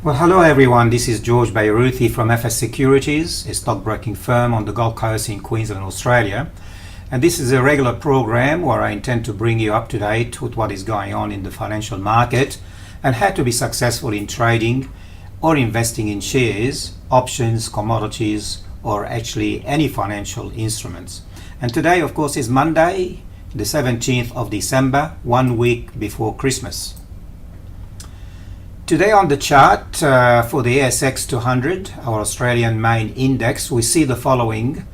Well, hello everyone. This is George Beyrouthi from Securities, a stockbroking firm on the Gold Coast in Queensland, Australia. And this is a regular program where I intend to bring you up to date with what is going on in the financial market and how to be successful in trading or investing in shares, options, commodities, or actually any financial instruments. And today, of course, is Monday, the 17th of December, 1 week before Christmas. Today on the chart for the ASX 200, our Australian main index, we see the following.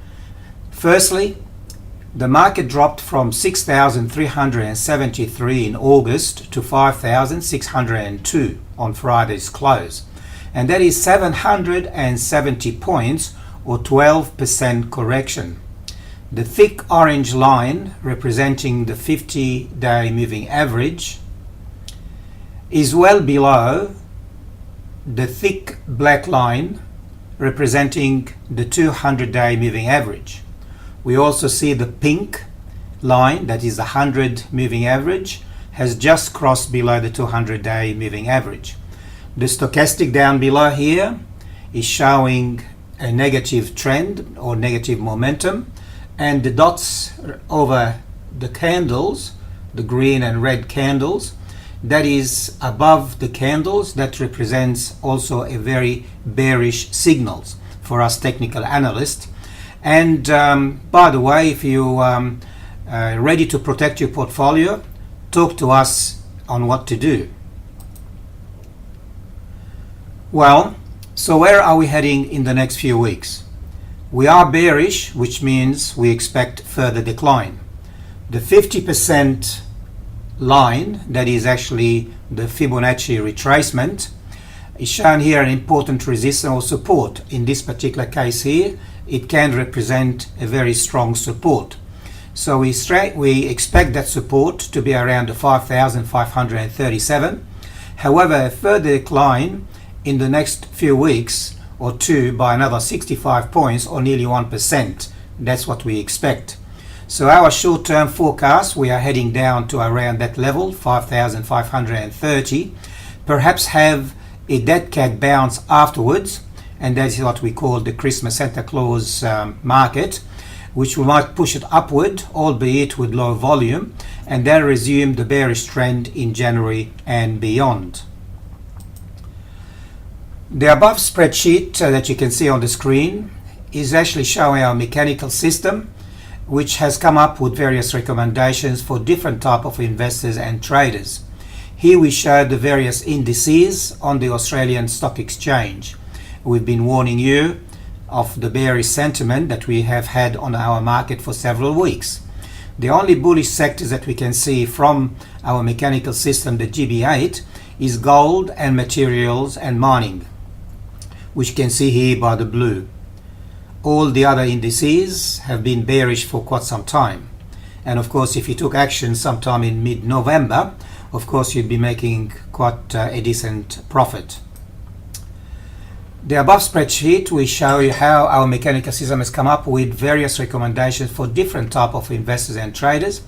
Firstly, the market dropped from 6,373 in August to 5,602 on Friday's close. And that is 770 points or 12% correction. The thick orange line representing the 50-day moving average is well below the thick black line representing the 200-day moving average. We also see the pink line, that is the 100 moving average, has just crossed below the 200-day moving average. The stochastic down below here is showing a negative trend or negative momentum, and the dots over the candles, the green and red candles, that is above the candles, that represents also a very bearish signals for us technical analysts. And by the way, if you are ready to protect your portfolio, talk to us on what to do. Well, so where are we heading in the next few weeks? We are bearish, which means we expect further decline. The 50% line, that is actually the Fibonacci retracement, is shown here an important resistance or support. In this particular case here, it can represent a very strong support. So we expect that support to be around the 5,537. However, a further decline in the next few weeks or two by another 65 points or nearly 1%. That's what we expect. So our short-term forecast, we are heading down to around that level, 5,530. Perhaps have a dead cat bounce afterwards, and that is what we call the Christmas Santa Claus market, which we might push it upward, albeit with low volume, and then resume the bearish trend in January and beyond. The above spreadsheet that you can see on the screen is actually showing our mechanical system, which has come up with various recommendations for different type of investors and traders. Here we show the various indices on the Australian Stock Exchange. We've been warning you of the bearish sentiment that we have had on our market for several weeks. The only bullish sectors that we can see from our mechanical system, the GB8, is gold and materials and mining, which you can see here by the blue. All the other indices have been bearish for quite some time. And of course, if you took action sometime in mid-November, of course, you'd be making quite a decent profit. The above spreadsheet, we show you how our mechanical system has come up with various recommendations for different type of investors and traders.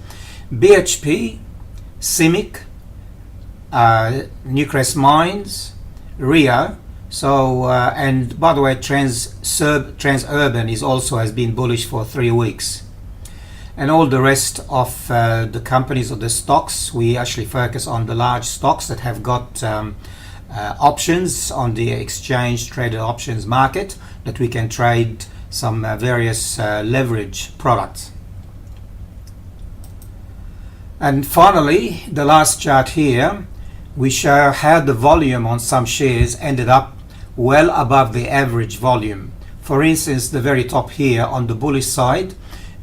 BHP, CIMIC, Newcrest Mines, Rio. So, and by the way, Transurban is also has been bullish for 3 weeks. And all the rest of the companies or the stocks, we actually focus on the large stocks that have got options on the exchange traded options market, that we can trade some various leverage products. And finally, the last chart here, we show how the volume on some shares ended up well above the average volume. For instance, the very top here on the bullish side,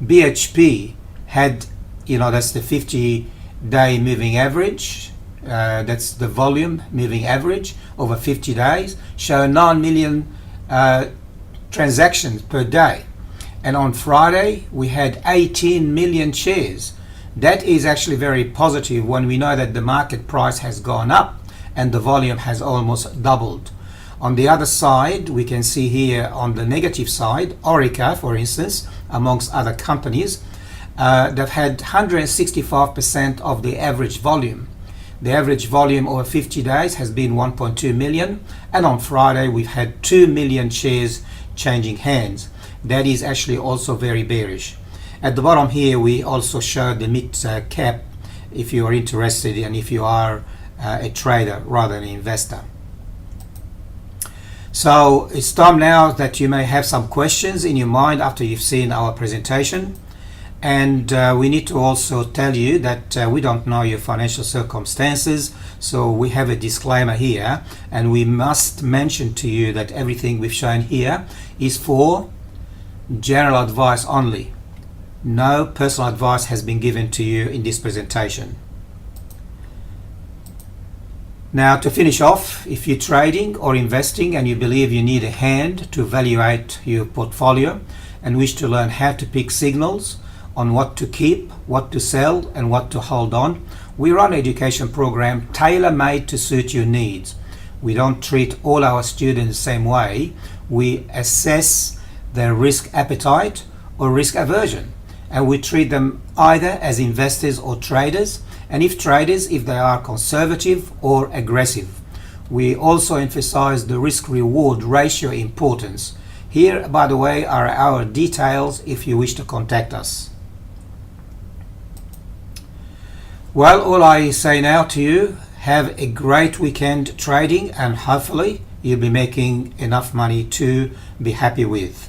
BHP had, that's the 50-day moving average, that's the volume moving average over 50 days, show 9 million transactions per day. And on Friday, we had 18 million shares. That is actually very positive when we know that the market price has gone up and the volume has almost doubled. On the other side, we can see here on the negative side, Orica, for instance, amongst other companies, they've had 165% of the average volume. The average volume over 50 days has been 1.2 million, and on Friday we've had 2 million shares changing hands. That is actually also very bearish. At the bottom here we also show the mid cap if you are interested and if you are a trader rather than an investor. So it's time now that you may have some questions in your mind after you've seen our presentation. And we need to also tell you that we don't know your financial circumstances, so we have a disclaimer here, and we must mention to you that everything we've shown here is for general advice only. No personal advice has been given to you in this presentation. Now, to finish off, if you're trading or investing and you believe you need a hand to evaluate your portfolio and wish to learn how to pick signals on what to keep, what to sell, and what to hold on, we run an education program tailor-made to suit your needs. We don't treat all our students the same way. We assess their risk appetite or risk aversion, and we treat them either as investors or traders, and if traders, if they are conservative or aggressive. We also emphasize the risk-reward ratio importance. Here, by the way, are our details if you wish to contact us. Well, all I say now to you, have a great weekend trading, and hopefully you'll be making enough money to be happy with.